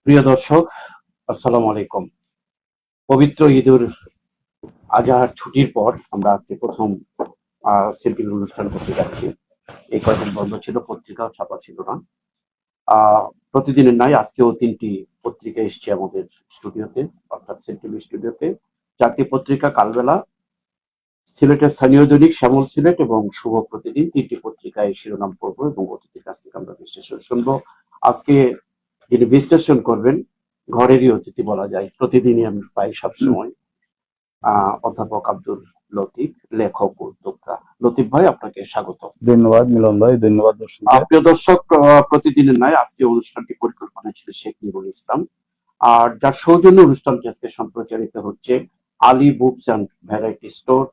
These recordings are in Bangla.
প্রিয় দর্শক, আসসালামু আলাইকুম। পবিত্র ঈদুল আজহার ছুটির পর আমরা আজকে প্রথম সিম্পল অনুষ্ঠান করতে যাচ্ছি। এই কয়েকদিন বন্ধ ছিল, পত্রিকাও ছাপা ছিল না। প্রতিদিনের নাই আজকেও তিনটি পত্রিকা এসছে আমাদের স্টুডিওতে, অর্থাৎ সেন্ট্রাল স্টুডিওতে। চারটি পত্রিকা কালবেলা, সিলেটের স্থানীয় দৈনিক শ্যামল সিলেট এবং শুভ প্রতিদিন, তিনটি পত্রিকায় শিরোনাম পড়বো এবং অতিথির কাছ থেকে আমরা বিশ্লেষণ শুনবো। আজকে যিনি বিশ্লেষণ করবেন, ঘরেরই অতিথি বলা যায়, প্রতিদিনই আমি পাই সবসময়, অধ্যাপক আব্দুল লতিফ, লেখক উদ্যোক্তা। লতিফ ভাই, আপনাকে স্বাগত। ধন্যবাদ মিলন ভাই, ধন্যবাদ দর্শক। প্রিয় দর্শক, প্রতিদিনের নয় আজকে অনুষ্ঠানটি পরিকল্পনা ছিল শেখ নুরুল ইসলাম, আর যার সৌজন্য অনুষ্ঠানটি আজকে সম্প্রচারিত হচ্ছে Ali books and variety store,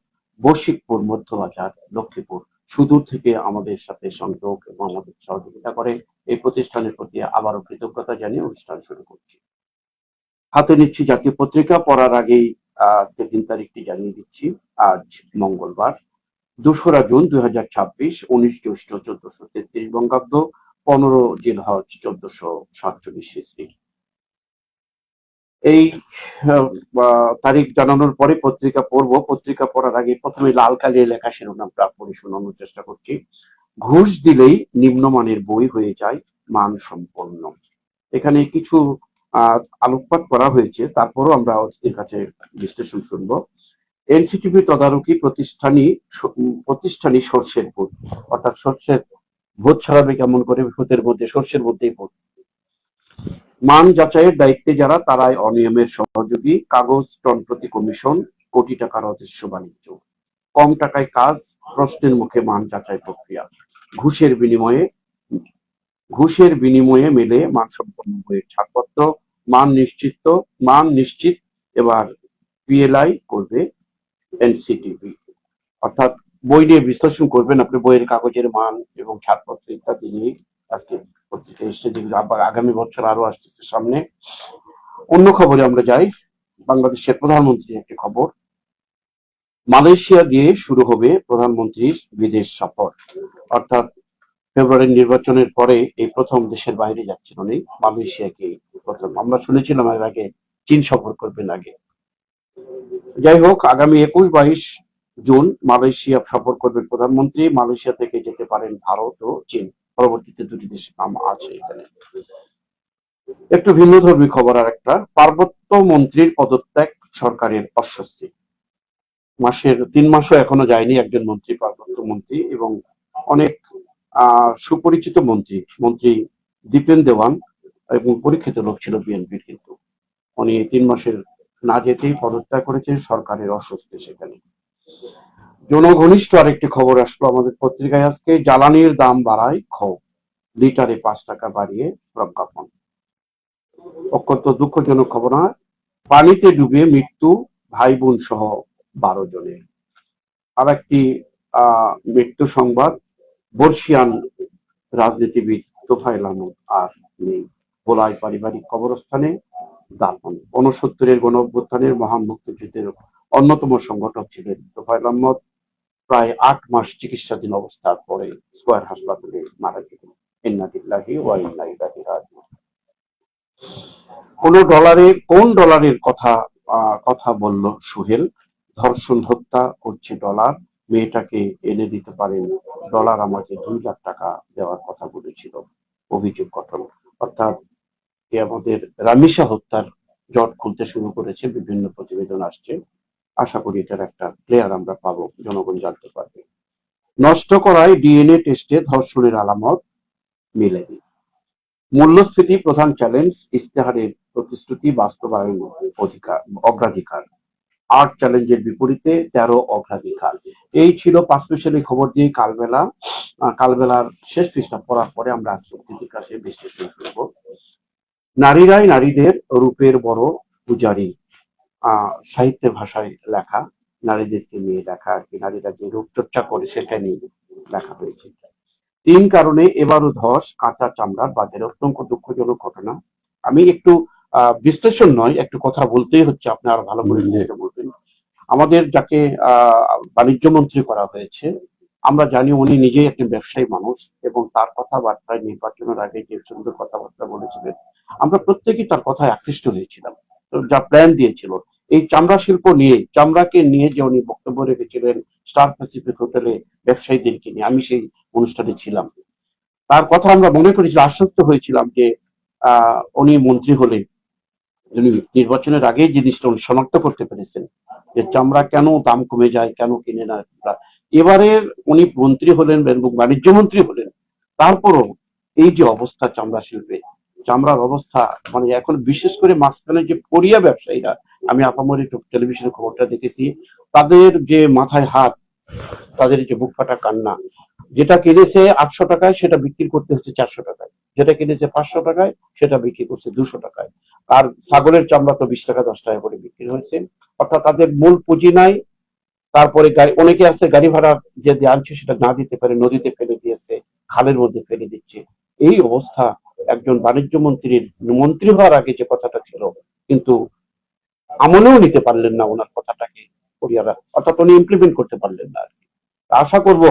Bashikpur Madhyabazar, Lakshmipur. সুদূর থেকে আমাদের সাথে সংযোগ এবং আমাদের সহযোগিতা করে এই প্রতিষ্ঠানের প্রতি আবারও কৃতজ্ঞতা জানিয়ে অনুষ্ঠান শুরু করছি। হাতে নিচ্ছি জাতীয় পত্রিকা, পড়ার আগেই আজকে 3 তারিখটি জানিয়ে দিচ্ছি। আজ মঙ্গলবার, 2রা জুন 2026, 19 জ্যৈষ্ঠ 1433 বঙ্গাব্দ, 15 জিলহজ 1447 হিজরি। এই তারিখ জানানোর পরে পত্রিকা পড়বো। পত্রিকা পড়ার আগে প্রথমে লাল কালির লেখা শিরোনামটা পড়ে শোনানোর চেষ্টা করছি। ঘুষ দিলেই নিম্নমানের বই হয়ে যায় মান সম্পন্ন। এখানে কিছু আলোকপাত করা হয়েছে, তারপরও আমরা অতিথির কাছে বিশ্লেষণ শুনবো। এনসিটিভি তদারকি প্রতিষ্ঠানই সর্ষের ভূত, অর্থাৎ সর্ষের ভূত ছাড়াবে কেমন করে, ভূতের মধ্যে সর্ষের মধ্যেই ভূত। মান যাচাইয়ের দায়িত্বে যারা, তারাই অনিয়মের সহযোগী। কাগজ টন প্রতি কমিশন, কোটি টাকার অদৃশ্য বাণিজ্য। কম টাকায় কাজ, প্রশ্নের মুখে মান যাচাই প্রক্রিয়া। ঘুষের বিনিময়ে মেলে মানসম্পন্ন বইয়ের ছাড়পত্র। মান নিশ্চিত এবার পিএলআই করবে এনসিটিভি, অর্থাৎ বই নিয়ে বিশ্লেষণ করবেন আপনি, বইয়ের কাগজের মান এবং ছাড়পত্র ইত্যাদি নিয়ে আজকে পত্রিকা এসছে, যেগুলো আবার আগামী বছর আরো আসতেছে সামনে। অন্য খবরে আমরা যাই। বাংলাদেশের প্রধানমন্ত্রীর একটি খবর, মালয়েশিয়া দিয়ে শুরু হবে প্রধানমন্ত্রীর বিদেশ সফর, অর্থাৎ ফেব্রুয়ারির নির্বাচনের পরে এই প্রথম দেশের বাইরে যাচ্ছেন উনি, মালয়েশিয়াকে প্রথম। আমরা শুনেছিলাম এর আগে চীন সফর করবেন আগে। যাই হোক, আগামী 21-22 জুন মালয়েশিয়া সফর করবেন প্রধানমন্ত্রী। মালয়েশিয়া থেকে যেতে পারেন ভারত ও চীন, পরবর্তীতে দুটি দেশের নাম আছে এখানে। একটু ভিন্ন ধর্মী খবর আর একটা, পার্বত্য মন্ত্রীর পদত্যাগ সরকারের অস্বস্তি। 3 মাসও এখনো যায়নি একজন মন্ত্রী, পার্বত্য মন্ত্রী, এবং অনেক সুপরিচিত মন্ত্রী দীপেন দেওয়ান, এবং পরীক্ষিত লোক ছিল বিএনপির, কিন্তু উনি 3 মাসের না যেতেই পদত্যাগ করেছেন, সরকারের অস্বস্তি সেখানে। জনঘনিষ্ঠ আরেকটি খবর আসলো আমাদের পত্রিকায় আজকে, জ্বালানির দাম বাড়ায় ক্ষোভ, লিটারে 5 টাকা বাড়িয়ে প্রজ্ঞাপন। অত্যন্ত দুঃখজনক খবর। পানিতে ডুবে মৃত্যু ভাই বোন সহ 12 জনের। আর একটি মৃত্যু সংবাদ, বর্ষিয়ান রাজনীতিবিদ তোফায়েল আহমদ আর নেই, ভোলায় পারিবারিক কবরস্থানে দাফন। 69-এর গণ অভ্যুত্থানের মহান মুক্তিযুদ্ধের অন্যতম সংগঠক ছিলেন তোফায়েল আহমদ। প্রায় 8 মাস চিকিৎসাধীন অবস্থার পরে স্কয়ার হাসপাতালে মারা গেলেন। ইন্না লিল্লাহি ওয়া ইন্না ইলাইহি রাজিউন। কোন ডলারের কথা বলল সুহেল, ধর্ষণ হত্যা করছে ডলার, মেয়েটাকে এনে দিতে পারেন ডলার, আমাকে 2 লাখ টাকা দেওয়ার কথা বলেছিল, অভিযোগ গঠন। অর্থাৎ আমাদের রামিসা হত্যার জট খুলতে শুরু করেছে, বিভিন্ন প্রতিবেদন আসছে। আশা করি এটার একটা ক্লিয়ার আমরা পাবো, জনগণ জানতে পারবে। নষ্ট করায় ডিএনএ টেস্টে ধর্ষণের আলামত মেলেনি। মূল্যস্ফীতি প্রধান চ্যালেঞ্জ, ইশতেহারের প্রতিশ্রুতি বাস্তবায়ন অগ্রাধিকার। 8 চ্যালেঞ্জের বিপরীতে 13 অগ্রাধিকার। এই ছিল 5 স্পেশালি খবর দিয়ে কালবেলার শেষ পৃষ্ঠা পড়ার পরে আমরা আজকে অতিথির কাছে বিশ্লেষণ শুনব। নারীরাই নারীদের রূপের বড় পূজারী, সাহিত্যের ভাষায় লেখা, নারীদেরকে নিয়ে লেখা আর কি, নারীরা যে রূপচর্চা করে সেটা নিয়ে লেখা হয়েছে। 3 কারণে এবারও ধস কাঁচা চামড়ার বাজারে, অত্যন্ত দুঃখজনক ঘটনা। আমি একটু বিশ্লেষণ নয়, একটু কথা বলতেই হচ্ছে, আপনি আরো ভালো করে বলবেন। আমাদের যাকে বাণিজ্য মন্ত্রী করা হয়েছে, আমরা জানি উনি নিজেই একজন ব্যবসায়ী মানুষ এবং তার কথাবার্তায় নির্বাচনের আগে যে সুন্দর কথাবার্তা বলেছিলেন, আমরা প্রত্যেকেই তার কথায় আকৃষ্ট হয়েছিলাম। তো যা প্ল্যান দিয়েছিল এই চামড়া শিল্প নিয়ে, চামড়াকে নিয়ে যে উনি বক্তব্য রেখেছিলেন স্টার প্যাসিফিক হোটেলে ব্যবসায়ীদেরকে নিয়ে, আমি সেই অনুষ্ঠানে ছিলাম। তার কথা আমরা মনে করেছিলাম, আশ্বস্ত হয়েছিলাম যে উনি মন্ত্রী হলে, উনি নির্বাচনের আগেই জিনিসটা উনি শনাক্ত করতে পেরেছেন যে চামড়া কেন দাম কমে যায়, কেন কিনে না। এবারে উনি মন্ত্রী হলেন এবং বাণিজ্য মন্ত্রী হলেন, তারপরও এই যে অবস্থা চামড়া শিল্পে, চামড়ার অবস্থা মানে এখন বিশেষ করে মাঝখানে যে কোরিয়া ব্যবসায়ীরা, আমি আপামরি টেলিভিশনে খবরটা দেখেছি, তাদের যে মাথায় হাত, তাদের যে বুক ফাটা কান্না। যেটা কিনেছে 800 টাকায় সেটা বিক্রি করতে হচ্ছে 400 টাকায়, যেটা কিনেছে 500 টাকায় সেটা বিক্রি করছে 200 টাকায়। আর ছাগলের চামড়া তো 20 টাকা 10 টাকা করে বিক্রি হয়েছে। অর্থাৎ তাদের মূল পুঁজি নাই। তারপরে গাড়ি, অনেকে আছে গাড়ি ভাড়া যে আনছে সেটা না দিতে পারে, নদীতে ফেলে দিয়েছে, খালের মধ্যে ফেলে দিচ্ছে। এই অবস্থা একজন বাণিজ্য মন্ত্রীর, মন্ত্রী হওয়ার আগে যে কথাটা ছিল, কিন্তু আমলেও নিতে পারলেন না ওনার কথাটাকে কোরিয়ারা, অর্থাৎ উনি ইমপ্লিমেন্ট করতে পারলেন না। আশা করব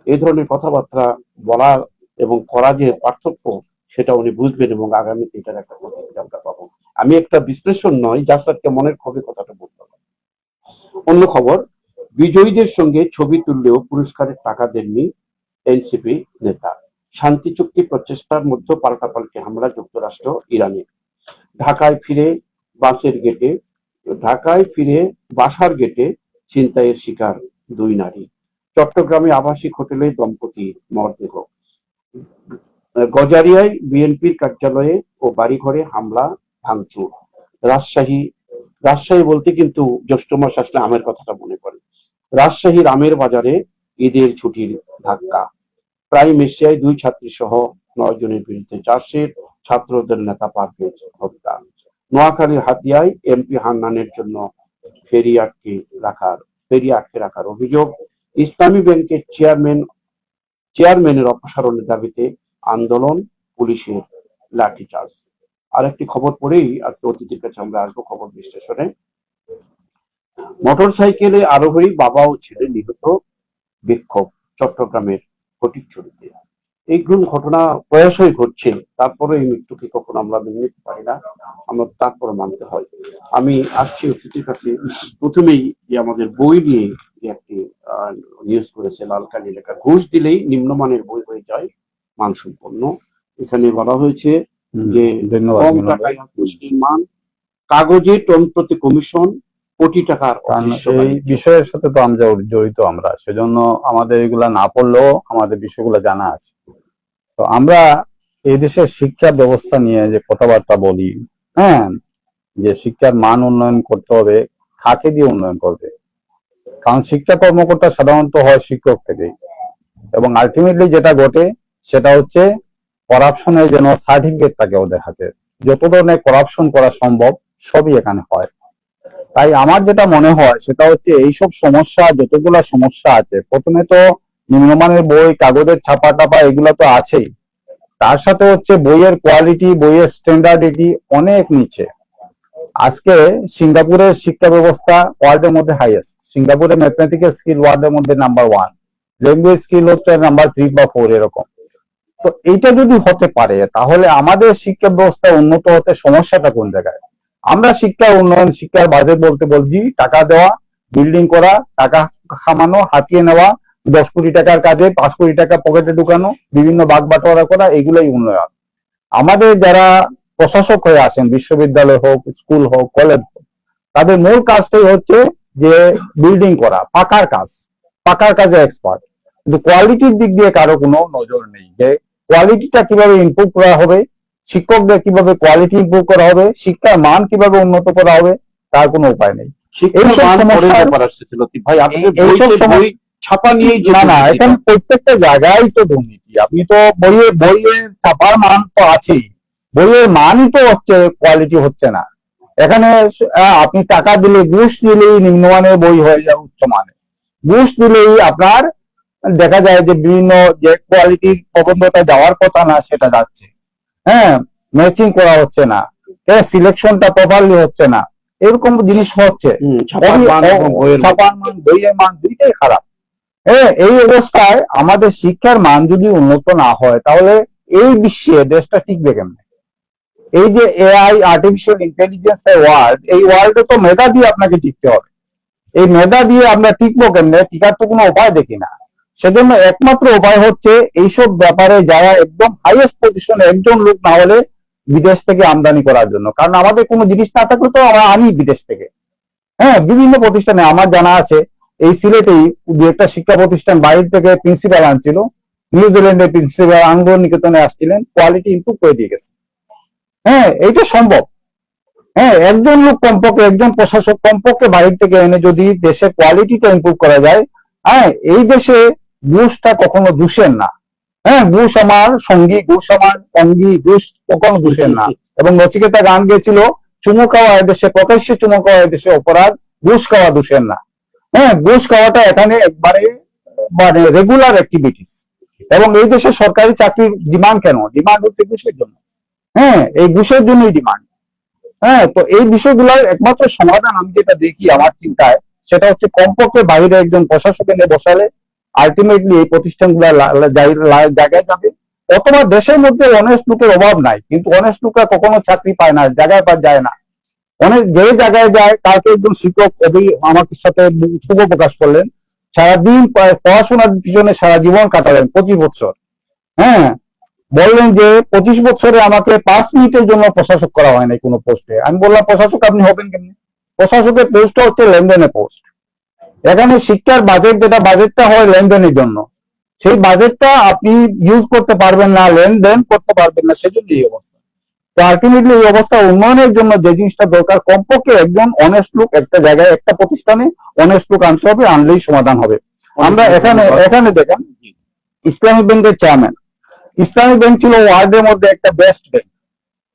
এই ধরনের কথাবার্তা বলা এবং করা যে পার্থক্য, সেটা উনি বুঝবেন এবং আগামীতে এটার একটা প্রতিক্রিয়া আমরা পাবো। আমি একটা বিশ্লেষণ নয়, জাস্ট একটা মনের ক্ষোভে কথাটা বলতে পারি। অন্য খবর, বিজয়ীদের সঙ্গে ছবি তুললেও পুরস্কারের টাকা দেননি এনসিপি নেতা। শান্তি চুক্তি প্রচেষ্টার মধ্যে পাল্টাপাল্টি হামলা যুক্তরাষ্ট্র ইরানে। ঢাকায় ফিরে বাসের গেটে, ঢাকায় ফিরে বাসার গেটে ছিনতাইয়ের শিকার 2 নারী। চট্টগ্রামে আবাসিক হোটেলে দম্পতি মরদেহ। গজারিয়ায় বিএনপির কার্যালয়ে ও বাড়িঘরে হামলা ভাঙচুর। রাজশাহী, রাজশাহী বলতে কিন্তু জ্যৈষ্ঠ মাস আসলে আমের কথাটা মনে পড়ে। রাজশাহীর আমের বাজারে ঈদের ছুটির ধাক্কা। প্রাইম এশিয়ায় 2 ছাত্রী সহ 9 জনের বিরুদ্ধে চার্জশিট। ছাত্রদের নেতা পারভেজ হত্যা। নোয়াখালীর হাতিয়ায় এমপি হান্নানের জন্য ফেরি আটকে রাখার অভিযোগ। ইসলামী ব্যাংকের চেয়ারম্যানের অপসারণের দাবিতে আন্দোলন, পুলিশের লাঠিচার্জ। আরেকটি খবর পড়েই আজকে অতিথির কাছে আমরা আসবো খবর বিশ্লেষণে। মোটরসাইকেলে আরোহী বাবা ও ছেলে নিহত, বিক্ষোভ চট্টগ্রামের ফটিকছড়িতে। এইগুলো ঘটনা প্রায়শই ঘটছে, তারপরে এই মৃত্যুকে কখনো আমরা মেনে নিতে পারি না, আমরা তারপরে মানতে হয়। আমি আসছি অতিথির কাছে, প্রথমেই যে আমাদের বই নিয়ে যে একটি নিউজ করেছে, লালকালি লেখা, ঘুষ দিলেই নিম্নমানের বই হয়ে যায় মানসম্পন্ন। এখানে বলা হয়েছে যে কম টাকায় ঘুষ নির্মাণ, কাগজে টন প্রতি কমিশন, কোটি টাকার এই বিষয়ের সাথে তো আমরা জড়িত, আমরা সেজন্য আমাদের এগুলা না পড়লেও আমাদের বিষয়গুলো জানা আছে। তো আমরা এই দেশের শিক্ষা ব্যবস্থা নিয়ে যে কথাবার্তা বলি, হ্যাঁ, যে শিক্ষার মান উন্নয়ন করতে হবে, কাকে দিয়ে উন্নয়ন করবে? কারণ শিক্ষা কর্মকর্তা সাধারণত হয় শিক্ষক থেকেই, এবং আলটিমেটলি যেটা ঘটে সেটা হচ্ছে করাপশনের যেন সার্টিফিকেট থাকে ওদের হাতে। যত ধরনের করাপশন করা সম্ভব সবই এখানে হয়। তাই আমার যেটা মনে হয় সেটা হচ্ছে এইসব সমস্যা, যতগুলা সমস্যা আছে, প্রথমে তো নিম্নমানের বই, কাগজের ছাপা টাপা এগুলো তো আছেই, তার সাথে হচ্ছে বইয়ের কোয়ালিটি, বইয়ের স্ট্যান্ডার্ডিটি অনেক নিচে। আজকে সিঙ্গাপুরের শিক্ষা ব্যবস্থা ওয়ার্ল্ডের মধ্যে হাইয়েস্ট। সিঙ্গাপুরে ম্যাথমেটিক্যাল স্কিল ওয়ার্ল্ডের মধ্যে নাম্বার 1, ল্যাঙ্গুয়েজ স্কিল হচ্ছে নাম্বার 3 বা 4 এরকম। তো এইটা যদি হতে পারে তাহলে আমাদের শিক্ষা ব্যবস্থা উন্নত হতে সমস্যাটা কোন জায়গায়? আমরা শিক্ষা উন্নয়ন, শিক্ষার বাজেট বলতে বলছি টাকা দেওয়া, বিল্ডিং করা, টাকা খামানো, হাতিয়ে নেওয়া, 10 কোটি টাকার কাজে 5 কোটি টাকা পকেটে ঢুকানো, বিভিন্ন ভাগ বাটোয়ারা করা, এগুলোই উন্নয়ন। আমাদের যারা প্রশাসক হয়ে আসেন, বিশ্ববিদ্যালয় হোক, স্কুল হোক, কলেজ হোক, তাদের মূল কাজটাই হচ্ছে যে বিল্ডিং করা, পাকার কাজে এক্সপার্ট। কিন্তু কোয়ালিটির দিক দিয়ে কারো কোনো নজর নেই যে কোয়ালিটিটা কিভাবে ইমপ্রুভ করা হবে, শিক্ষকদের কিভাবে কোয়ালিটি ইমপ্রুভ করা হবে, শিক্ষার মান কিভাবে উন্নত করা হবে, তার কোনো উপায় নেই। এখানে প্রত্যেকটা জায়গায় তো দুর্নীতি। আপনি তো বইয়ের ছাপার মান তো আছেই, বইয়ের মানই তো হচ্ছে, কোয়ালিটি হচ্ছে না। এখানে আপনি টাকা দিলে, ঘুষ দিলেই নিম্নমানের বই হয়ে যায় উচ্চমানের। ঘুষ দিলেই আপনার দেখা যায় যে বিভিন্ন যে কোয়ালিটির প্রবন্ধটা যাওয়ার কথা না সেটা যাচ্ছে, হ্যাঁ, ম্যাচিং করা হচ্ছে না, সিলেকশনটা প্রপারলি হচ্ছে না, এরকম জিনিস হচ্ছে। ছাপার মান, বইয়ের মান দুইটাই খারাপ। এই অবস্থায় আমাদের শিক্ষার মান যদি উন্নত না হয় তাহলে এই বিশ্বে দেশটা টিকবে কেমনে? এই যে এআই, আর্টিফিশিয়াল ইন্টেলিজেন্স এর ওয়ার্ল্ড, এই ওয়ার্ল্ডে তো মেধা দিয়ে আপনাকে টিকতে হবে। এই মেধা দিয়ে আমরা টিকবো কেমনে? টিকার তো কোনো উপায় দেখি না। সেজন্য একমাত্র উপায় হচ্ছে এইসব ব্যাপারে যারা একদম হাইয়েস্ট পজিশনে একজন লোক না হলে বিদেশ থেকে আমদানি করার জন্য। কারণ আমাদের কোনো জিনিস না থাকলে তো আমরা আনি বিদেশ থেকে। হ্যাঁ, বিভিন্ন প্রতিষ্ঠানে আমার জানা আছে, এই সিলেটেই দু একটা শিক্ষা প্রতিষ্ঠান বাইরে থেকে প্রিন্সিপাল আনছিল, নিউজিল্যান্ডের প্রিন্সিপাল আঙ্গ নিকেতনে আসছিলেন, কোয়ালিটি ইম্প্রুভ করে দিয়ে গেছে। হ্যাঁ, এইটা সম্ভব। হ্যাঁ, একজন লোক কমপক্ষে, একজন প্রশাসক কমপক্ষে বাইরে থেকে এনে যদি দেশের কোয়ালিটিটা ইম্প্রুভ করা যায়, হ্যাঁ, এই দেশে ঘুষটা কখনো দূষের না। হ্যাঁ, ঘুষ আমার সঙ্গী, ঘুষ আমার অঙ্গী, ঘুষ কখনো দূষের না। এবং নচিকেতা গান গেছিল, চুমু খাওয়া এদেশে, প্রকাশ্যে চুমু খাওয়া এদেশে অপরাধ, ঘুষ খাওয়া দূষের না। হ্যাঁ, ঘুষ খাওয়াটা এখানে একবারে মানে রেগুলার অ্যাক্টিভিটিস। এবং এই দেশে সরকারি চাকরির ডিমান্ড কেন? ডিমান্ড হচ্ছে ঘুষের জন্য। হ্যাঁ, এই ঘুষের জন্যই ডিমান্ড। হ্যাঁ, তো এই বিষয়গুলোর একমাত্র সমাধান আমি যেটা দেখি আমার চিন্তায়, সেটা হচ্ছে কমপক্ষে বাইরে একজন প্রশাসক এনে বসালে আলটিমেটলি এই প্রতিষ্ঠানগুলো জায়গায় যাবে। অথবা দেশের মধ্যে অনেস্ট লোকের অভাব নাই, কিন্তু অনেস্ট লোকরা কখনো চাকরি পায় না, জায়গায় যায় না। অনেক যে জায়গায় যায়, কালকে একজন শিক্ষক আমার সাথে শুভ প্রকাশ করলেন, সারাদিন পড়াশোনার পিছনে সারা জীবন কাটালেন, 25 বছর। হ্যাঁ, বললেন যে 25 বছরে আমাকে 5 মিনিটের জন্য প্রশাসক করা হয় নাই কোনো পোস্টে। আমি বললাম, প্রশাসক আপনি হবেন কেমনি? প্রশাসকের পোস্টটা হচ্ছে লেনদেনের পোস্ট। এখানে শিক্ষার বাজেট, যেটা বাজেটটা হয় লেনদেনের জন্য, সেই বাজেটটা আপনি ইউজ করতে পারবেন না, লেনদেন করতে পারবেন না, সেজন্য এই অবস্থা। তো আলটিমেটলি এই অবস্থা উন্নয়নের জন্য যে জিনিসটা দরকার, কমপক্ষে একজন অনেস্ট লোক একটা জায়গায়, একটা প্রতিষ্ঠানে অনেস্ট লোক আনতে হবে, আনলেই সমাধান হবে। আমরা এখানে দেখেন, ইসলামী ব্যাংকের চেয়ারম্যান, ইসলামী ব্যাংক ছিল ওয়ার্ল্ডের মধ্যে একটা বেস্ট ব্যাংক।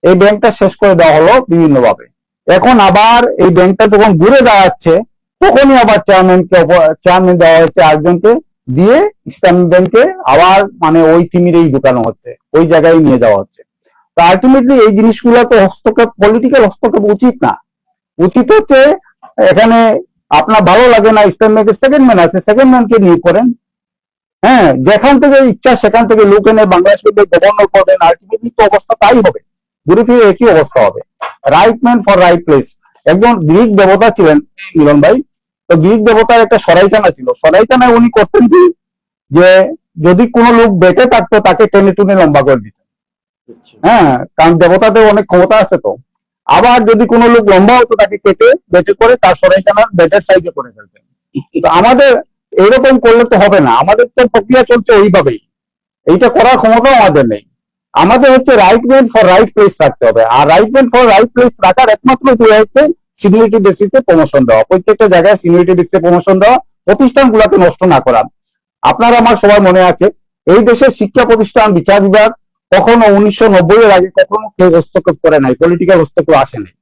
এই ব্যাংকটা শেষ করে দেওয়া হলো বিভিন্ন ভাবে। এখন আবার এই ব্যাংকটা যখন ঘুরে দাঁড়াচ্ছে, তখনই আবার চেয়ারম্যান দেওয়া হচ্ছে আরেকজনকে দিয়ে, ইসলামী ব্যাংকে আবার মানে ওই থিমিরেই ঢুকানো হচ্ছে, ওই জায়গায় নিয়ে যাওয়া হচ্ছে। তো আলটিমেটলি এই জিনিসগুলো তো হস্তক্ষেপ, পলিটিক্যাল হস্তক্ষেপ উচিত না। উচিত হচ্ছে এখানে আপনার ভালো লাগে না, ইসলামী ব্যাংকের সেকেন্ড ম্যান আছে, সেকেন্ড ম্যানকে নিয়ে করেন। হ্যাঁ, যেখান থেকে ইচ্ছা সেখান থেকে লোক এনে বাংলাদেশ গভর্নর করবেন, আলটিমেটলি তো অবস্থা তাই হবে, ঘুরে ফিরে একই অবস্থা হবে। Right man for right place. একজন গ্রিক দেবতা ছিলেন মিলন ভাই, তো গ্রিক দেবতার একটা সরাইখানা ছিল। সরাইখানায় উনি করতেন কি, যে যদি কোনো লোক বেঁচে থাকতো তাকে টেনে টুনে লম্বা করে দিতেন। হ্যাঁ, কারণ দেবতাদের অনেক ক্ষমতা আছে তো। আবার যদি কোনো লোক লম্বা হতো তাকে কেটে বেটে করে তার সরাইখানার বেটের সাইজে করে ফেলতেন। তো আমাদের এরকম করলে তো হবে না, আমাদের তো প্রক্রিয়া চলছে ওইভাবেই। এইটা করার ক্ষমতাও আমাদের নেই। আমাদের হচ্ছে right man for right place রাখতে হবে। আর right man for right place রাখার একমাত্র উপায় হচ্ছে সিনিয়রিটি বেসিসে প্রমোশন দেওয়া, প্রত্যেকটা জায়গায় সিনিয়রিটি বেসিসে প্রমোশন দেওয়া, প্রতিষ্ঠানগুলোকে নষ্ট না করা। আপনার আমার সবার মনে আছে, এই দেশের শিক্ষা প্রতিষ্ঠান, বিচার বিভাগ কখনো 1990 এর আগে কখনো কেউ হস্তক্ষেপ করে নাই, পলিটিক্যাল হস্তক্ষেপ আসে নাই।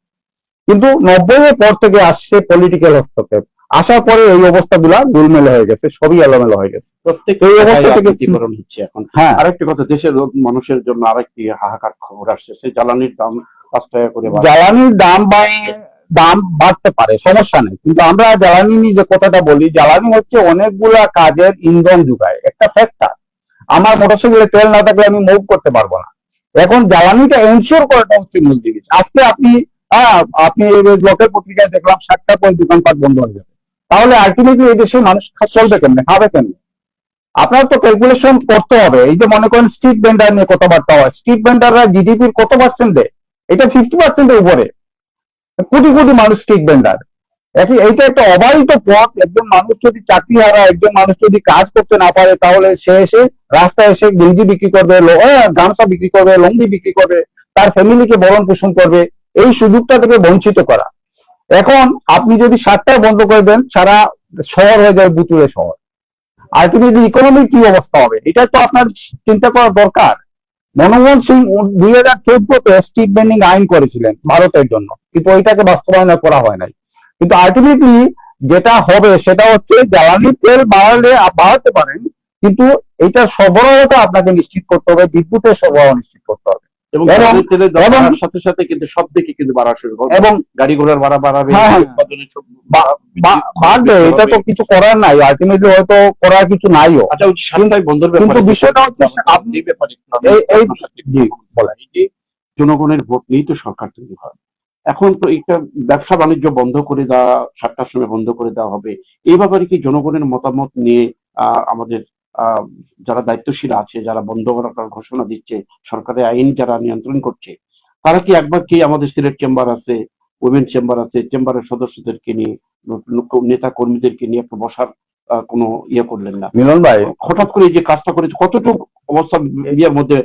কিন্তু 90 এর পর থেকে আসছে পলিটিক্যাল হস্তক্ষেপ। আসার পরে এই অবস্থাগুলা গোলমেলে হয়ে গেছে, সবই এলোমেলো হয়ে গেছে। এই অবস্থা থেকে ক্ষতিপূরণ হচ্ছে এখন। হ্যাঁ, আরেকটি কথা, দেশের মানুষের জন্য আরেকটি হাহাকার খবর আসছে, সেই জ্বালানির দাম 5 টাকা করে। জ্বালানির দাম বাড়তে পারে, সমস্যা নেই, কিন্তু আমরা জ্বালানি নিয়ে যে কথাটা বলি, জ্বালানি হচ্ছে অনেকগুলা কাজের ইন্ধন যোগায়, একটা ফ্যাক্টর। আমার মোটরসাইকেলে তেল না থাকলে আমি মুভ করতে পারবো না। এখন জ্বালানিটা এনশিওর করাটা হচ্ছে মূল জিনিস। আজকে আপনি লোকের পত্রিকায় দেখলাম 7টার পর দোকানপাট বন্ধ হয়ে যাবে, তাহলে আলটিমেটলি এই দেশের মানুষ চলবে কেমনে, খাবে কেমনে? আপনার তো ক্যালকুলেশন করতে হবে। এই যে মনে করেন স্ট্রিট ভেন্ডার নিয়ে কথাবার্তা হয়, স্ট্রিট ভেন্ডাররা জিডিপির কত পার্সেন্ট দেয়? এটা 50%-এর উপরে। কোটি কোটি মানুষ স্ট্রিট ভেন্ডার। এইটা একটা অবাহিত পথ। একজন মানুষ যদি চাকরি হারা, একজন মানুষ যদি কাজ করতে না পারে, তাহলে সে এসে রাস্তায় এসে গেঞ্জি বিক্রি করবে, গামছা বিক্রি করবে, লঙ্গি বিক্রি করবে, তার ফ্যামিলিকে ভরণ পোষণ করবে। এই সুযোগটা থেকে বঞ্চিত করা। এখন আপনি যদি 7টায় বন্ধ করে দেন, সারা শহর হয়ে যায় বুতুরে শহর। আলটিমেটলি ইকোনমির কি অবস্থা হবে, এটা তো আপনার চিন্তা করা দরকার। মনমোহন সিং 2014-তে স্ট্রিট ভেন্ডিং আইন করেছিলেন ভারতের জন্য, কিন্তু ওইটাকে বাস্তবায়ন করা হয় নাই। কিন্তু আলটিমেটলি যেটা হবে সেটা হচ্ছে, জ্বালানি তেল বাড়াতে পারেন, কিন্তু এইটার সরবরাহটা আপনাকে নিশ্চিত করতে হবে, বিদ্যুতের সরবরাহ নিশ্চিত করতে হবে। এবং এবং জ্বালানি তেলের দাম এবং বাড়ার সাথে সাথে কিন্তু সব দিকে কিন্তু বাড়া শুরু হবে, এবং গাড়ি ঘোড়ার ভাড়া বাড়াবে, হ্যাঁ, হ্যাঁ, উৎপাদনের সব বাড়বে, বৃদ্ধি এটা হবে। তো কিছু করার নাই, আলটিমেটলি হয়তো করার কিছু নাইও। আচ্ছা, ওই যে সাপ্তাহিক বন্ধের কিন্তু ব্যাপারে বিষয়টা হচ্ছে আপনি এই ব্যাপারে একটু আমি এই আপনার সাথে একটু জি কথা বলতে বলেন। চাই যে জনগণের ভোট নিয়েই তো সরকার তৈরি হয়। এখন তো এটা ব্যবসা বাণিজ্য বন্ধ করে দেওয়া, 7টার সময় বন্ধ করে দেওয়া হবে, এই ব্যাপারে কি জনগণের মতামত নিয়ে আমাদের আহ, যারা দায়িত্বশীল আছে, যারা বন্ধ করার ঘোষণা দিচ্ছে, সরকারের আইন যারা নিয়ন্ত্রণ করছে, তারা কি একবার কি আমাদের সিলেট চেম্বার আছে, উইমেন চেম্বার আছে, চেম্বারের সদস্যদেরকে নিয়ে, নেতা কর্মীদেরকে নিয়ে একটু বসার কোনো ইয়ে করলেন না? মিলন ভাই, হঠাৎ করে এই যে কাজটা করে কতটুকু অবস্থা ইয়ের মধ্যে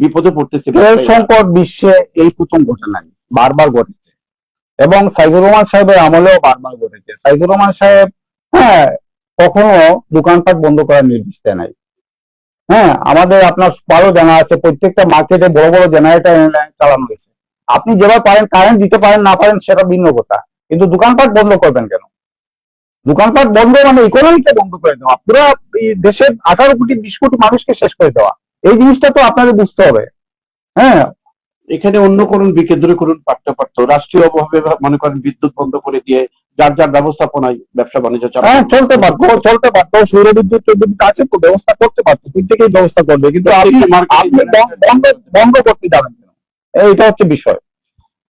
বিপদে পড়তেছে তেল ব্যবসায়ীরা। সংকট বিশ্বে এই প্রথম ঘটে নাই, বারবার ঘটেছে, এবং সাইফুর রহমান সাহেবের আমলেও বারবার ঘটেছে। সাইফুর রহমান সাহেব, হ্যাঁ, কখনো দোকানপাট বন্ধ করার নির্দেশ দেয় নাই। হ্যাঁ, আমাদের আপনার ভালো জানা আছে, প্রত্যেকটা মার্কেটে বড় বড় জেনারেটর চালানো হয়েছে। আপনি যেভাবে পারেন কারেন্ট দিতে পারেন, না পারেন সেটা ভিন্ন কথা, কিন্তু দোকানপাট বন্ধ করবেন কেন? দোকানপাট বন্ধ মানে ইকোনমিকে বন্ধ করে দেওয়া, পুরো এই দেশের 18 কোটি 20 কোটি মানুষকে শেষ করে দেওয়া, এই জিনিসটা তো আপনাদের বুঝতে হবে। হ্যাঁ, এখানে অন্য করুন, বিকেন্দ্রীকরণ পারতে পারতো, রাষ্ট্রীয় ভাবে মনে করেন বিদ্যুৎ বন্ধ করে দিয়ে যার যার ব্যবস্থাপনায় ব্যবসা বাণিজ্য হ্যাঁ, চালানো চলতে পারতো, চলতে পারতো, সৌর বিদ্যুৎ বিদ্যুৎ আছে তো, ব্যবস্থা করতে পারতো, প্রত্যেকেই ব্যবস্থা করবে, কিন্তু আপনি আপনি বন্ধ বন্ধ করতে যাবেন কেন? এইটা হচ্ছে বিষয়।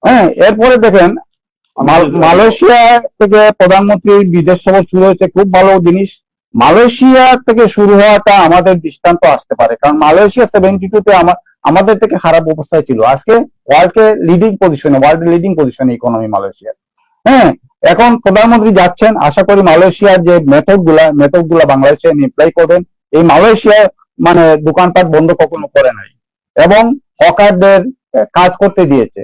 হ্যাঁ, এরপরে দেখেন, মালয়েশিয়া থেকে প্রধানমন্ত্রী বিদেশ সফর শুরু হয়েছে, খুব ভালো জিনিস। মালয়েশিয়া থেকে শুরু হওয়াটা আমাদের দৃষ্টান্ত আসতে পারে, কারণ মালয়েশিয়া 72-তে আমাদের থেকে খারাপ অবস্থায় ছিল, আজকে ওয়ার্ল্ড লিডিং পজিশনে ইকোনমি মালয়েশিয়া। হ্যাঁ, এখন প্রধানমন্ত্রী যাচ্ছেন, আশা করি মালয়েশিয়ার যে মেথড গুলা বাংলাদেশে এপ্লাই করবেন। এই মালয়েশিয়া মানে দোকানপাট বন্ধ কখনো করে নাই, এবং হকারদের কাজ করতে দিয়েছে।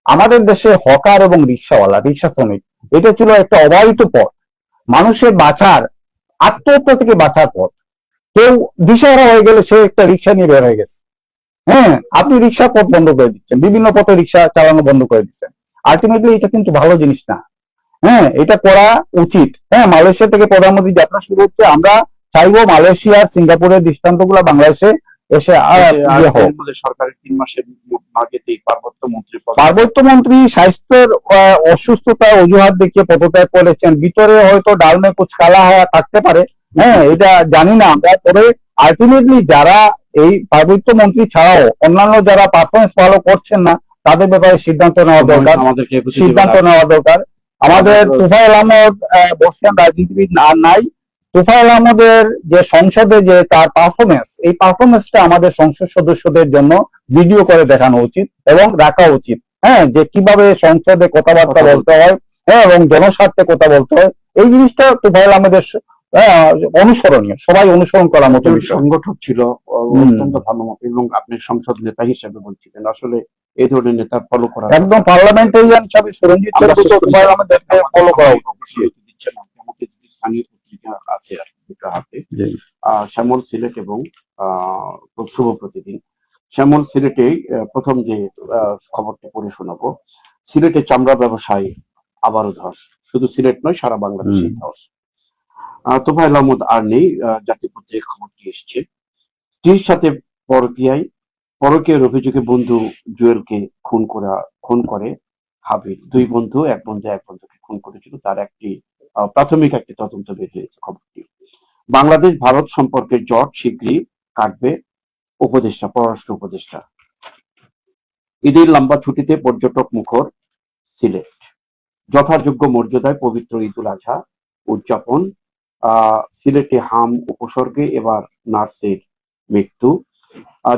আমাদের দেশে হকার এবং রিক্সাওয়ালা, রিক্সা শ্রমিক, এটা ছিল একটা অবাহিত পথ, মানুষের বাঁচার, আত্মহত্যা থেকে বাঁচার পথ। কেউ দিশেহারা হয়ে গেলে সে একটা রিক্সা নিয়ে বের হয়ে গেছে। হ্যাঁ, আপনি রিক্সা পথ বন্ধ করে দিচ্ছেন, বিভিন্ন পথে রিক্সা চালানো বন্ধ করে দিচ্ছেন। আলটিমেটলি এটা কিন্তু ভালো জিনিস না। হ্যাঁ, এটা করা উচিত। হ্যাঁ, মালয়েশিয়া থেকে প্রধানমন্ত্রী যাত্রা শুরু হচ্ছে, আমরা চাইবো মালয়েশিয়া সিঙ্গাপুরের দৃষ্টান্তগুলো বাংলাদেশে এসে ইয়ে হোক। সরকারের 3 মাসের আগেতেই পার্বত্য মন্ত্রী স্বাস্থ্যের অসুস্থতা অজুহাত দেখিয়ে পদত্যাগ করেছেন, ভিতরে হয়তো ডালমে কুচ কালা হওয়া থাকতে পারে। হ্যাঁ, এটা জানি না আমরা, তবে আলটিমেটলি যারা এই পার্বত্য মন্ত্রী ছাড়াও অন্যান্য যারা পারফরমেন্স ভালো করছেন না, তাদের ব্যাপারে সিদ্ধান্ত নেওয়া দরকার। আমাদের তুফাইল আহমদ বসলেন, রাজনীতিবিদ আর নাই। তুফাইল আহমদের যে সংসদে যে তার পারফরমেন্স, এই পারফরমেন্সটা আমাদের সংসদ সদস্যদের জন্য ভিডিও করে দেখানো উচিত এবং রাখা উচিত। হ্যাঁ, যে কিভাবে সংসদে কথাবার্তা বলতে হয়, হ্যাঁ, এবং জনস্বার্থে কথা বলতে হয়, এই জিনিসটা তুফাইল আহমদের অনুসরণীয়, সবাই অনুসরণ করার মতো বিষয়। সংগঠক ছিল, অত্যন্ত ভালো মত, এবং আপনি সংসদ নেতা হিসেবে বলছিলেন, আসলে এই ধরনের নেতা ফলো করা একদম পার্লামেন্টারিয়ান হিসাবে সুরঞ্জিত তুফাইল আহমেদকে ফলো করা উচিত। দিচ্ছে না, আমাদের যে স্থানীয় পত্রিকা আছে আর কি দুটো হাতে, শ্যামল সিলেট এবং শুভ প্রতিদিন। শ্যামল সিলেটে প্রথম যে খবরটা পড়ে শোনাবো, সিলেটে চামড়া ব্যবসায়ী আবারও ধস, শুধু সিলেট নয় সারা বাংলাদেশে ধস। তোফায়েল আহমদ আর নেই, জাতীয় পত্রিকায় খবরটি এসছে। স্ত্রীর সাথে পরকীয়ার অভিযোগে বন্ধু জুয়েলকে খুন করে হাবিল। 2 বন্ধু, এক বন্ধুকে খুন করেছিল, তার একটি প্রাথমিক একটি তদন্ত বের হয়েছে খবরটি। বাংলাদেশ ভারত সম্পর্কের জট শীঘ্রই কাটবে পররাষ্ট্র উপদেষ্টা। ঈদের লম্বা ছুটিতে পর্যটক মুখর সিলেট, যথাযোগ্য মর্যাদায় পবিত্র ঈদুল আজহা উদযাপন। সিলেটে হাম উপসর্গে এবার নার্সের মৃত্যু।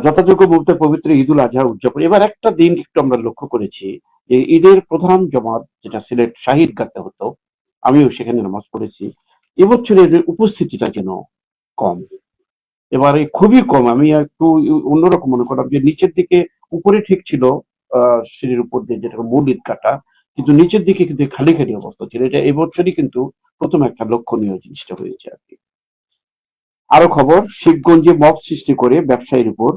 যথাযোগ্য মুহূর্তে পবিত্র ঈদুল আজহার উদযাপন। এবার একটা দিন একটু আমরা লক্ষ্য করেছি যে ঈদের প্রধান জমাত যেটা সিলেট শাহিদ গাতে হতো, আমিও সেখানে নামাজ পড়েছি, এবছরের উপস্থিতিটা যেন কম, এবারে খুবই কম। আমি একটু অন্যরকম মনে করলাম যে নিচের দিকে, উপরে ঠিক ছিল সিঁড়ির উপর দিয়ে যেটা মূল ঈদগাহটা, কিন্তু নিচের দিকে কিন্তু খালি খালি অবস্থা ছিল। এটা এবছরই কিন্তু প্রথম একটা লক্ষণীয় জিনিসটা হয়েছে আর কি। আরো খবর, শিবগঞ্জে মব সৃষ্টি করে ব্যবসায়ীর উপর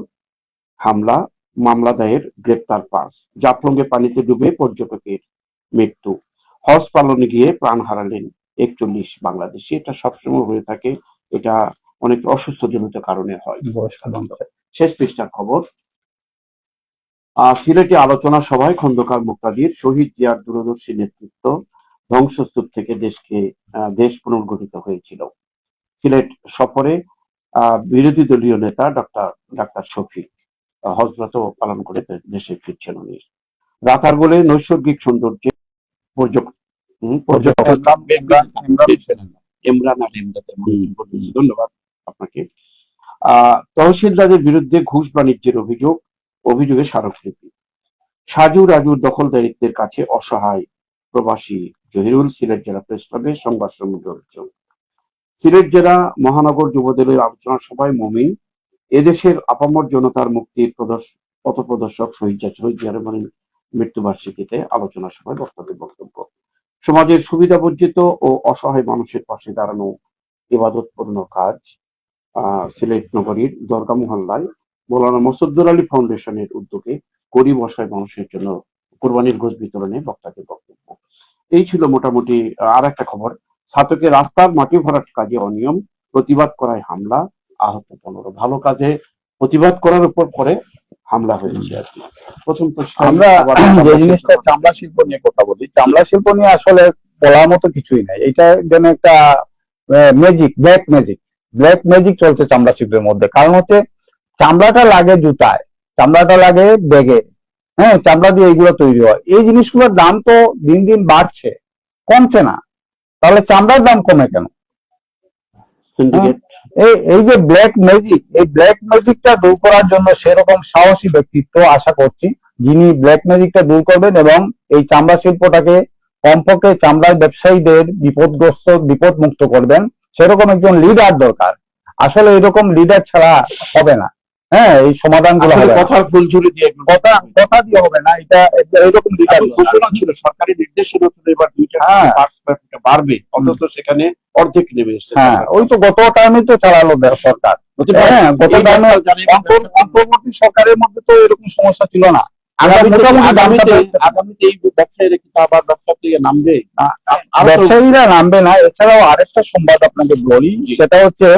হামলা, মামলা দায়ের, গ্রেপ্তার 5। জাফলংয়ে পানিতে ডুবে পর্যটকের মৃত্যু। হজ পালনে গিয়ে প্রাণ হারালেন 41 বাংলাদেশি। এটা সবসময় হয়ে থাকে, এটা অনেক অসুস্থজনিত কারণে হয়। শেষ পৃষ্ঠার খবর, সিলেটে আলোচনা সভায় খন্দকার মুক্তাদির শহীদ জিয়ার দূরদর্শী নেতৃত্ব ধ্বংসস্তূপ থেকে দেশ পুনর্গঠিত হয়েছিল। সিলেট সফরে বিরোধী দলীয় নেতা ডাক্তার শফিক হজরত পালন করে দেশে ফিরছেন উনি। রাতারগুলে নৈসর্গিক সৌন্দর্যে ইমরান আলী ধন্যবাদ আপনাকে। তহসিলদারের বিরুদ্ধে ঘুষ বাণিজ্যের অভিযোগে স্মারকলিপি। সাজু রাজুর দখলদারিত্বের কাছে অসহায় প্রবাসী জহিরুল সিলেট জেলা প্রেস ক্লাবে সংবাদ সম্মেলন। সিলেট জেলা মহানগর যুবদলের আলোচনা সভায় মমিন এদেশের আপামর জনতার মুক্তির পথপ্রদর্শক শহীদ জিয়া রহমানের মৃত্যুবার্ষিকীতে আলোচনা সভায় বক্তব্য। সমাজের সুবিধাবঞ্চিত ও অসহায় মানুষের পাশে দাঁড়ানো ইবাদতপূর্ণ কাজ। সিলেট নগরীর দরগা মহল্লায় মৌলানা মসুদ্দুর আলী ফাউন্ডেশনের উদ্যোগে গরিব অসহায় মানুষের জন্য কোরবানির গোশত বিতরণে বক্তাদের বক্তব্য। এই ছিল মোটামুটি। আর একটা খবর, ছাতকে রাস্তার মাটি ভরাট কাজে অনিয়ম, প্রতিবাদ করায় হামলা, আহত 15। ভালো কাজে প্রতিবাদ করার উপর পরে হামলা হয়েছে আর কি। প্রথম তো আমরা যে জিনিসটা চামড়া শিল্প নিয়ে কথা বলি, চামড়া শিল্প নিয়ে আসলে বলার মতো কিছুই নাই। এটা যেন একটা ব্ল্যাক ম্যাজিক চলছে চামড়া শিল্পের মধ্যে। কারণ হচ্ছে চামড়াটা লাগে জুতায়, চামড়াটা লাগে ব্যাগে, হ্যাঁ, চামড়া দিয়ে এইগুলো তৈরি হয়। এই জিনিসগুলোর দাম তো দিন দিন বাড়ছে, কমছে না। তাহলে চামড়ার দাম কমে কেন? এই যে এই ব্ল্যাক ম্যাজিকটা দূর করার জন্য সেরকম সাহসী ব্যক্তিত্ব আশা করছি, যিনি ব্ল্যাক ম্যাজিকটা দূর করবেন এবং এই চামড়া শিল্পটাকে কমপক্ষে চামড়ার ব্যবসায়ীদের বিপদ মুক্ত করবেন, সেরকম একজন লিডার দরকার। আসলে এরকম লিডার ছাড়া হবে না। হ্যাঁ, এই সমাধানগুলো কথার ফুলঝুরি দিয়ে কথা দিয়ে হবে না। এটা এরকম লিডার ঘোষণা ছিল, সরকারি নির্দেশনা ছিল এবার 2টা বাড়বে, অথচ সেখানে অর্ধেক নেমে এসেছে। হ্যাঁ, ওই তো গত টাইমে তো চালালো সরকার। হ্যাঁ, গত টাইমে অন্তর্বর্তী সরকারের মধ্যে তো এরকম সমস্যা ছিল না। আগামীতে এই ব্যবসায়ীরা কিন্তু আবার ব্যবসা থেকে নামবে, ব্যবসায়ীরা নামবে না। এছাড়াও আরেকটা সংবাদ আপনাকে বলি, সেটা হচ্ছে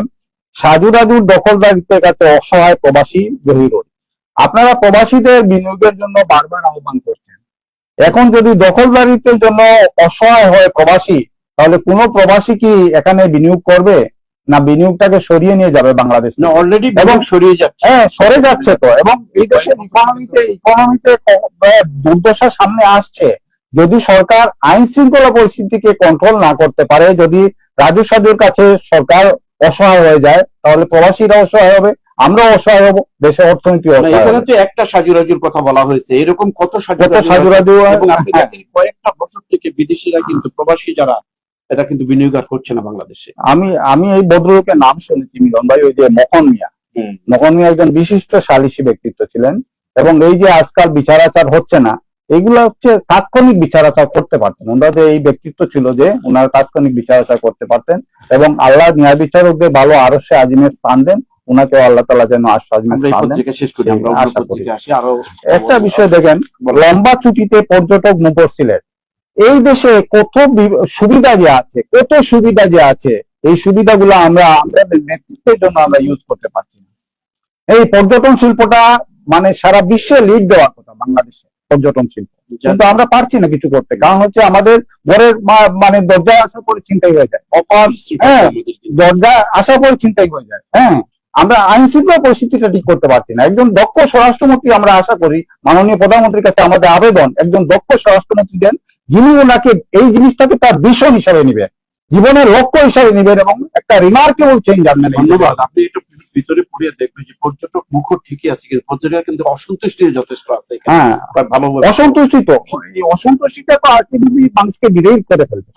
সাজু রাজুর দখলদারিত্বের কাছে অসহায় প্রবাসী জহিরুল। আপনারা প্রবাসীদের বিনিয়োগের জন্য বারবার আহ্বান করছেন। এখন যদি দখলদারিত্বের জন্য অসহায় হয় প্রবাসী, তাহলে কোন প্রবাসী কি এখানে বিনিয়োগ করবে? না বিনিয়োগটাকে সরিয়ে নিয়ে যাবে বাংলাদেশ? অলরেডি এবং সরিয়ে যাচ্ছে। হ্যাঁ, সরে যাচ্ছে তো। এবং এই দেশের ইকোনমিতে দুর্দশা সামনে আসছে। যদি সরকার আইন শৃঙ্খলা পরিস্থিতিকে কন্ট্রোল না করতে পারে, যদি রাজু সাজুর কাছে সরকার অসহায় হয়ে যায়, তাহলে প্রবাসীরা অসহায় হবে, আমরা অসহায় হব, দেশের অর্থনীতি অসহায় হবে। এখানে তো একটা সাজু রাজুর কথা বলা হয়েছে, এরকম কত সাজু রাজু। এবং আপনি দেখেন কয়েকটা বছর থেকে বিদেশিরা কিন্তু প্রবাসী যারা, এটা কিন্তু বিনিয়োগ আর করছে না বাংলাদেশে। আমি এই ভদ্রলোকের নাম শুনেছি, মিলন ভাই, ওই যে মকন মিয়া একজন বিশিষ্ট সালিসি ব্যক্তিত্ব ছিলেন। এবং এই যে আজকাল বিচার আচার হচ্ছে না, এগুলো হচ্ছে তাৎক্ষণিক বিচার আচার করতে পারতেন। ওনাদের এই ব্যক্তিত্ব ছিল যে ওনারা তাৎক্ষণিক বিচার আচার করতে পারতেন। এবং আল্লাহ ন্যায় বিচারকদের ভালো আরশে আজিমের স্থান দেন, ওনাকেও আল্লাহ তাআলা যেন একটা বিষয় দেখেন, লম্বা ছুটিতে পর্যটক মুখর সিলেট। এই দেশে কত সুবিধা যে আছে, এই সুবিধাগুলো আমরা আমাদের নেতৃত্বের জন্য আমরা ইউজ করতে পারছি না। এই পর্যটন শিল্পটা মানে সারা বিশ্বে লিড দেওয়ার কথা বাংলাদেশে, পর্যটন শিল্প, কিন্তু আমরা পারছি না কিছু করতে। কারণ হচ্ছে আমাদের ঘরের মানে দরজা আসার পরে চিন্তাই হয়ে যায়, দরজা আসার পরে চিন্তাই হয়ে যায়। হ্যাঁ, আমরা আইন শৃঙ্খলা পরিস্থিতিটা ঠিক করতে পারছি না। একজন দক্ষ স্বরাষ্ট্রমন্ত্রী আমরা আশা করি, মাননীয় প্রধানমন্ত্রীর কাছে আমাদের আবেদন, একজন দক্ষ স্বরাষ্ট্রমন্ত্রী দেন, যিনি ওনাকে এই জিনিসটাকে তার ভিশন হিসাবে নিবেন, জীবনের লক্ষ্য হিসাবে নিবেন এবং একটা রিমার্কেবল চেঞ্জ আনবেন। ধন্যবাদ। আপনি একটু ভিতরে পড়িয়ে দেখবেন যে পর্যটক মুখর ঠিকই আছে, কিন্তু পর্যটক কিন্তু অসন্তুষ্টি যথেষ্ট আছে। হ্যাঁ, অসন্তুষ্টি তো, এই অসন্তুষ্টিটা তো আলটিমেটলি মানুষকে বিরোধ করে ফেলবে।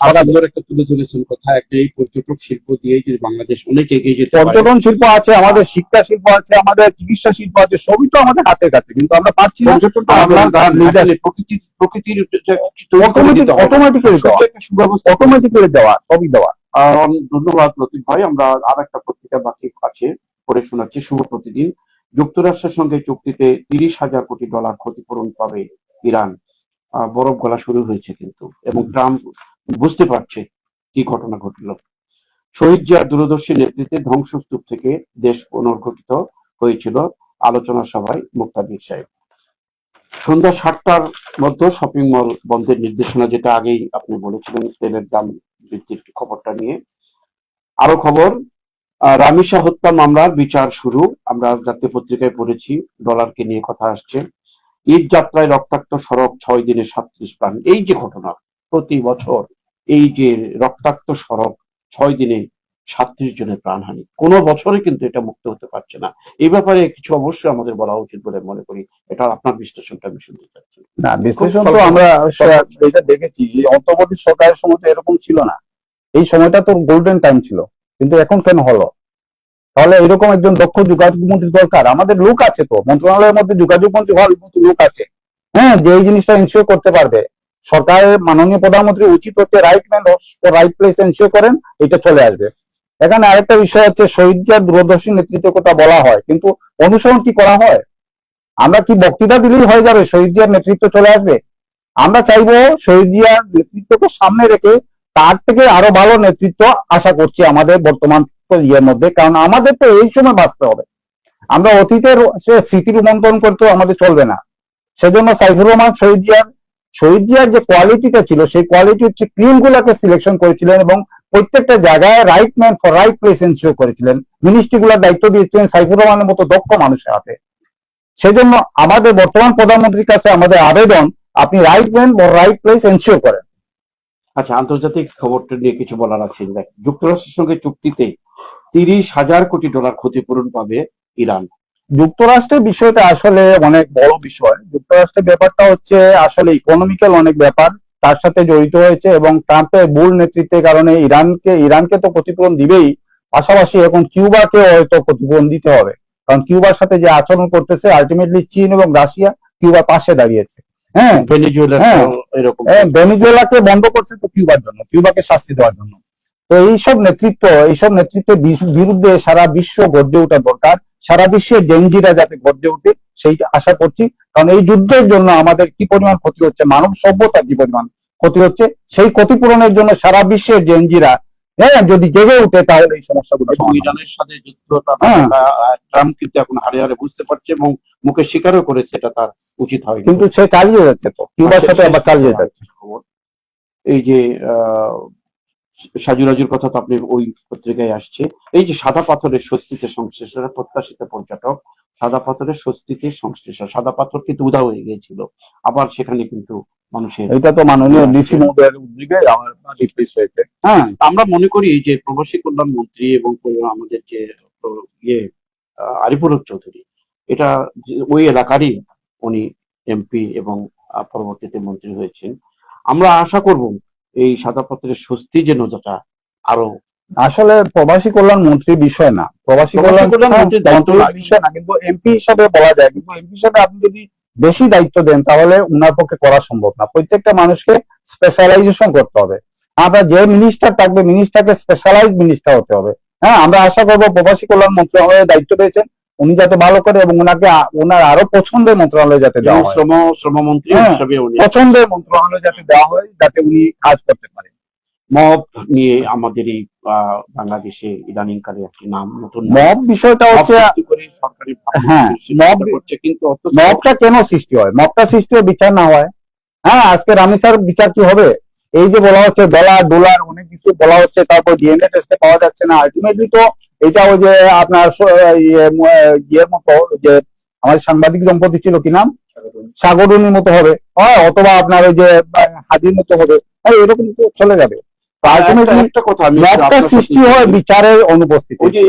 একটা তুলে ধরেছেন কথা, একটা এই পর্যটক শিল্প দিয়ে যদি বাংলাদেশ অনেক এগিয়ে যেতে, পর্যটন শিল্প আছে, আমাদের শিক্ষা শিল্প আছে, আমাদের চিকিৎসা শিল্প আছে, সবই তো আমাদের হাতের কাছে, কিন্তু আমরা পাচ্ছি না। প্রকৃতির অটোমেটিক্যালি দেওয়া, সবই দেওয়া। ধন্যবাদ লতিফ ভাই। আমরা আর একটা পত্রিকা বাকি আছে, পড়ে শোনাচ্ছি। শুভ প্রতিদিন। যুক্তরাষ্ট্রের সঙ্গে চুক্তিতে $30,000 কোটি ক্ষতিপূরণ পাবে ইরান। বরফ গলা শুরু হয়েছে কিন্তু, এবং ট্রাম্প বুঝতে পারছে কি ঘটনা ঘটল। শহীদ জিয়ার দূরদর্শী নেতৃত্বে ধ্বংসস্তূপ থেকে দেশ পুনর্গঠিত হয়েছিল, আলোচনা সভায় মুক্তাদির সাহেব। সন্ধ্যা 7টার মধ্যে শপিং মল বন্ধের নির্দেশনা, যেটা আগেই আপনি বলেছিলেন তেলের দাম বৃদ্ধির খবরটা নিয়ে। আরো খবর, রামিসা হত্যা মামলার বিচার শুরু। আমরা জাতীয় পত্রিকায় পড়েছি, ডলারকে নিয়ে কথা আসছে। ঈদ যাত্রায় রক্তাক্ত সড়ক, 6 দিনে 37 প্রাণ। এই যে ঘটনা প্রতি বছর, এই যে রক্তাক্ত সড়ক, 6 দিনে 37 জনের প্রাণহানি, কোনো বছরে কিন্তু এটা মুক্ত হতে পারছে না। এই ব্যাপারে কিছু অবশ্যই আমাদের বলা উচিত বলে মনে করি। এটা আপনার বিশ্লেষণটা আমি শুনতে চাচ্ছি। না, বিশ্লেষণ খুব তো স্বল্প। আমরা এটা দেখেছি, এই অন্তর্বর্তী সরকারের সময় তো এরকম ছিল না। এই সময়টা তো গোল্ডেন টাইম ছিল, কিন্তু এখন কেন হলো? তাহলে এরকম একজন দক্ষ যোগাযোগ মন্ত্রী দরকার। আমাদের লোক আছে তো, মন্ত্রণালয়ের মধ্যে যোগাযোগ মন্ত্রী হওয়ার মতো লোক আছে, হ্যাঁ, যে এই জিনিসটা এনশিওর করতে পারবে। সরকারের মাননীয় প্রধানমন্ত্রী উচিত হচ্ছে right man right place ensure করেন, এটা চলে আসবে। এখানে আরেকটা বিষয় হচ্ছে, শহীদজার দূরদর্শী নেতৃত্বের কথা বলা হয়, কিন্তু অনুসরণ কি করা হয়? আমরা কি বক্তৃতা দিলেই হয়ে যাবে শহীদজিয়ার নেতৃত্ব চলে আসবে? আমরা চাইবো শহীদজিয়ার নেতৃত্বকে সামনে রেখে তার থেকে আরো ভালো নেতৃত্ব আশা করছি আমাদের বর্তমান ইয়ের মধ্যে, কারণ আমাদের তো এই সময় বাঁচতে হবে। আমরা অতীতের স্মৃতি রোমন্থন করতেও আমাদের চলবে না। সেজন্য সাইফুর রহমান শহীদজিয়ার যে কোয়ালিটিটা ছিল, সেই কোয়ালিটি হচ্ছে ক্রিম গুলাকে সিলেকশন করেছিলেন এবং প্রত্যেকটা জায়গায় right man for right place ensure করেছিলেন। মিনিস্ট্রি গুলার দায়িত্ব দিয়েছিলেন সাইফুর রহমানের মতো দক্ষ মানুষের হাতে। সেজন্য আমাদের বর্তমান প্রধানমন্ত্রীর কাছে আমাদের আবেদন, আপনি right man for right place ensure করেন। আচ্ছা, আন্তর্জাতিক খবরটা নিয়ে কিছু বলার আছে। দেখ, যুক্তরাষ্ট্রের সঙ্গে চুক্তিতে $30,000 কোটি ক্ষতিপূরণ পাবে ইরান। যুক্তরাষ্ট্রের বিষয়টা আসলে অনেক বড় বিষয়। যুক্তরাষ্ট্রের ব্যাপারটা হচ্ছে আসলে ইকোনমিক্যাল অনেক ব্যাপার তার সাথে জড়িত হয়েছে, এবং ট্রাম্পের ভুল নেতৃত্বের কারণে ইরানকে তো ক্ষতিপূরণ দিবেই, পাশাপাশি এখন কিউবাকে হয়তো ক্ষতিপূরণ দিতে হবে। কারণ কিউবার সাথে যে আচরণ করতেছে, আলটিমেটলি চীন এবং রাশিয়া কিউবার পাশে দাঁড়িয়েছে। হ্যাঁ, ভেনেজুয়েলার হ্যাঁ, এরকম ভেনেজুয়েলাকে বন্ধ করছে তো কিউবার জন্য, কিউবাকে শাস্তি দেওয়ার জন্য। তো এইসব নেতৃত্বের বিরুদ্ধে সারা বিশ্ব গর্জে ওঠা দরকার। সারা বিশ্বের জেনজিরা যাতে গর্জে ওঠে সেই আশা করছি। কারণ এই যুদ্ধের জন্য আমাদের কি পরিমাণ ক্ষতি হচ্ছে, মানব সভ্যতার কি পরিমাণ ক্ষতি হচ্ছে, সেই ক্ষতিপূরণের জন্য সারা বিশ্বের জেনজিরা যদি জেগে উঠে, তাহলে এই সমস্যাগুলো এবং সমাধান হবে। ইরানের সাথে যুদ্ধটা হ্যাঁ, ট্রাম্প কিন্তু এখন হারে হারে বুঝতে পারছে এবং মুখে স্বীকারও করেছে এটা তার উচিত হয়নি। কিন্তু সে চালিয়ে যাচ্ছে, তো কিউবার সাথে আবার চালিয়ে যাচ্ছে। খবর, এই যে সাজুরাজুর কথা তো আপনি ওই পত্রিকায় আসছে। এই যে সাদা পাথরের স্বস্তিতে সংশ্লিষ্ট প্রত্যাশিত পর্যটক, সাদা পাথরের স্বস্তিতে সংশ্লিষ্ট, সাদা পাথর কিন্তু উধাও হয়ে গিয়েছিল, আবার সেখানে কিন্তু মানুষের, এটা তো মাননীয় ডিসি মহোদয়ের উদ্যোগে আমার রিপ্লেস হয়েছে। হ্যাঁ, আমরা মনে করি যে প্রবাসী কল্যাণ মন্ত্রী এবং আমাদের যে ইয়ে আরিফুর চৌধুরী, এটা ওই এলাকারই উনি এমপি এবং পরবর্তীতে মন্ত্রী হয়েছেন। আমরা আশা করব এই সাদা পাথরের স্বস্তি যেন যেটা আরো, আসলে প্রবাসী কল্যাণ মন্ত্রীর বিষয় না, প্রবাসী কল্যাণ মন্ত্রীর দায়িত্ব মন্ত্রীর নাই। বিষয় না, কিন্তু এমপি হিসাবে বলা যায়। কিন্তু এমপি হিসাবে আপনি যদি বেশি দায়িত্ব দেন, তাহলে উনার পক্ষে করা সম্ভব না। প্রত্যেকটা মানুষকে স্পেশালাইজেশন করতে হবে। আমরা যে মিনিস্টার থাকবে, মিনিস্টারকে স্পেশালাইজ মিনিস্টার হতে হবে। হ্যাঁ, আমরা আশা করবো প্রবাসী কল্যাণ মন্ত্রণালয়ের দায়িত্ব পেয়েছেন, উনি যাতে ভালো করে এবং ওনার আরো পছন্দের মন্ত্রণালয় যাতে দেওয়া হয়, শ্রমমন্ত্রী হ্যাঁ, হিসাবে উনি পছন্দের মন্ত্রণালয় যাতে দেওয়া হয়, যাতে উনি কাজ করতে পারেন। মব নিয়ে আমাদের এই বাংলাদেশে ইদানিং কালে একটি নাম, নতুন মব বিষয়টা হচ্ছে, সরকারি হ্যাঁ, মব করছে, কিন্তু মবটা কেন সৃষ্টি হয়? মবটা সৃষ্টি হয় বিচার না হয়। হ্যাঁ, আজকে রামিসার বিচার কি হবে? এই যে বলা হচ্ছে ডলার অনেক কিছু বলা হচ্ছে, তারপর ডিএনএ টেস্টে পাওয়া যাচ্ছে না, আলটিমেটলি তো এটা ওই যে আপনার ইয়ের মতো, যে আমাদের সাংবাদিক দম্পতি ছিল, কি নাম, সাগরুনির মতো হবে, হ্যাঁ, অথবা আপনার ওই যে হাজির মতো হবে, এরকম তো চলে যাবে। আলটিমেটলি একটা কথা মবটা সৃষ্টি হয় বিচারের অনুপস্থিতি। ওই যে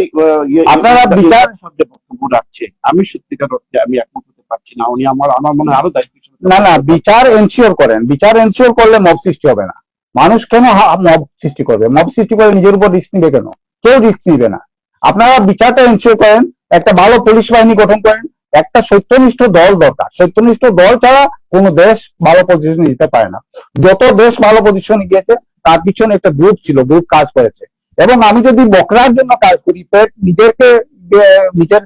আপনারা বিচার শব্দে বক্তব্য রাখছে, আমি সত্যিকার অর্থে আমি একমত হতে পারছি না। উনি আমার মনে হয় আরো দায়িত্বশীল। না, বিচার এনশিওর করেন। বিচার এনশিওর করলে মব সৃষ্টি হবে না। মানুষ কেন মব সৃষ্টি করবে? মব সৃষ্টি করে নিজের উপর রিস্ক নিবে কেন? কেউ রিস্ক নিবে না। আপনারা বিচারটা এনশিওর করেন, একটা ভালো পুলিশ বাহিনী গঠন করেন, একটা সত্যনিষ্ঠ দল দরকার। সত্যনিষ্ঠ দল ছাড়া কোন দেশ ভালো পজিশনে যেতে পারে না। যত দেশ ভালো পজিশনে গিয়েছে, তার পিছনে একটা গ্রুপ ছিল, গ্রুপ কাজ করেছে। এবং আমি যদি বকরার জন্য কাজ করি, নিজের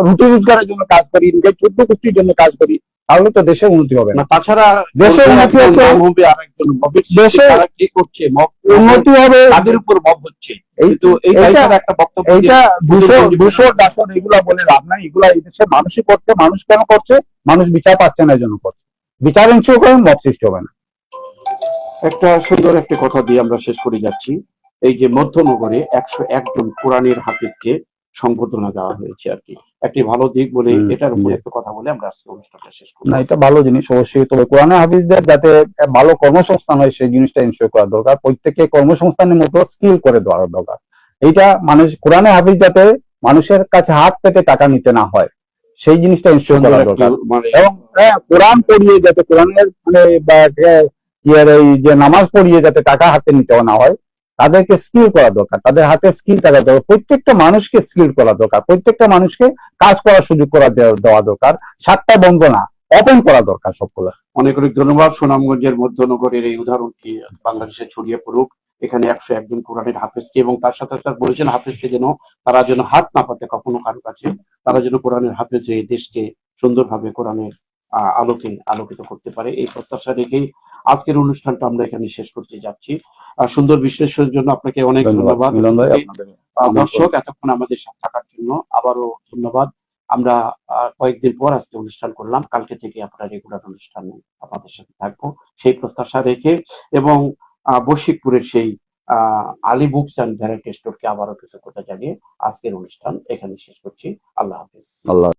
রুটি রোজগারের জন্য কাজ করি, নিজের চোদ্দ গোষ্ঠীর জন্য কাজ করি, তাহলে তো দেশের উন্নতি হবে না। না, তাছাড়া দেশের উন্নতি একজন হচ্ছে নাম হবে আরেকজন মবের সৃষ্টি, দেশের তারা কি করছে উন্নতি হবে। তাদের উপর মব হচ্ছে, কিন্তু এই এইটা ভাইটার একটা বক্তব্য যে এইটা দুশো উগ্রপন্থী দুশো ডাসন এগুলা বলে লাভ নাই। এগুলা এই দেশের মানুষই করছে। মানুষ কেন করছে? মানুষ বিচার পাচ্ছে না, এই জন্য করছে। বিচার এনশিওর করেন, মব সৃষ্টি হবে না। একটা সুন্দর একটা কথা দিয়ে আমরা শেষ করে যাচ্ছি। এই যে মধ্যনগরে 101 জন কোরআনের হাফিজকে সংবর্ধনা দেওয়া হয়েছে আর কি, একটি ভালো দিক বলে এটার উপর একটু কথা বলে আমরা আজকে অনুষ্ঠানটা শেষ করব। না, এটা ভালো জিনিস অবশ্যই। তবে কোরআনের হাফিজদের যাতে ভালো কর্মসংস্থান হয় সেই জিনিসটা এনশিওর করা দরকার। প্রত্যেককে কর্মসংস্থানের মতো স্কিল করে দেওয়া দরকার। এইটা মানুষ কোরআনের হাফিজ যাতে মানুষের কাছে হাত পেতে টাকা নিতে না হয়, সেই জিনিসটা এনশিওর সুন্দর করা একটি দরকার। মানে এবং কোরআন পড়িয়ে যাতে কোরআনের মানে এই যে নামাজ পড়িয়ে যাতে টাকা হাতে নিতে না হয়, তাদেরকে স্কিল করা দরকার। তাদের হাতে স্কিল থাকা দরকার। প্রত্যেকটা মানুষকে স্কিল করা দরকার। প্রত্যেকটা মানুষকে কাজ করার সুযোগ দেওয়া দরকার। 7টা বন্ধ না, ওপেন করা দরকার সবগুলো। অনেক অনেক ধন্যবাদ। সুনামগঞ্জের মধ্যনগরের এই উদাহরণটি বাংলাদেশে ছড়িয়ে পড়ুক। এখানে 101 জন কোরআনের হাফেজকে, এবং তার সাথে সাথে বলেছেন হাফেজকে যেন তারা যেন হাত না পাতে কখনো কারো কাছে, তারা যেন কোরআনের হাফেজ হয়ে দেশকে সুন্দরভাবে কোরআনের আলোকে আলোকিত করতে পারে, এই প্রত্যাশা রেখেই আজকের অনুষ্ঠানটা আমরা এখানে শেষ করতে যাচ্ছি। সুন্দর বিশ্লেষণের জন্য আপনাকে অনেক ধন্যবাদ। মিলন ভাই, আপনাদের দর্শক এতক্ষণ আমাদের সাথে থাকার জন্য আবারও ধন্যবাদ। আমরা কয়েকদিন পর আজকে অনুষ্ঠান করলাম, কালকে থেকে আপনারা রেগুলার অনুষ্ঠানে আপনাদের সাথে থাকবো সেই প্রত্যাশা রেখে, এবং বশিকপুরের সেই আলী বুকস অ্যান্ড ভ্যারাইটি স্টোরকে আবারও কৃতজ্ঞতা জানিয়ে আজকের অনুষ্ঠান এখানে শেষ করছি। আল্লাহ হাফিজ। আল্লাহ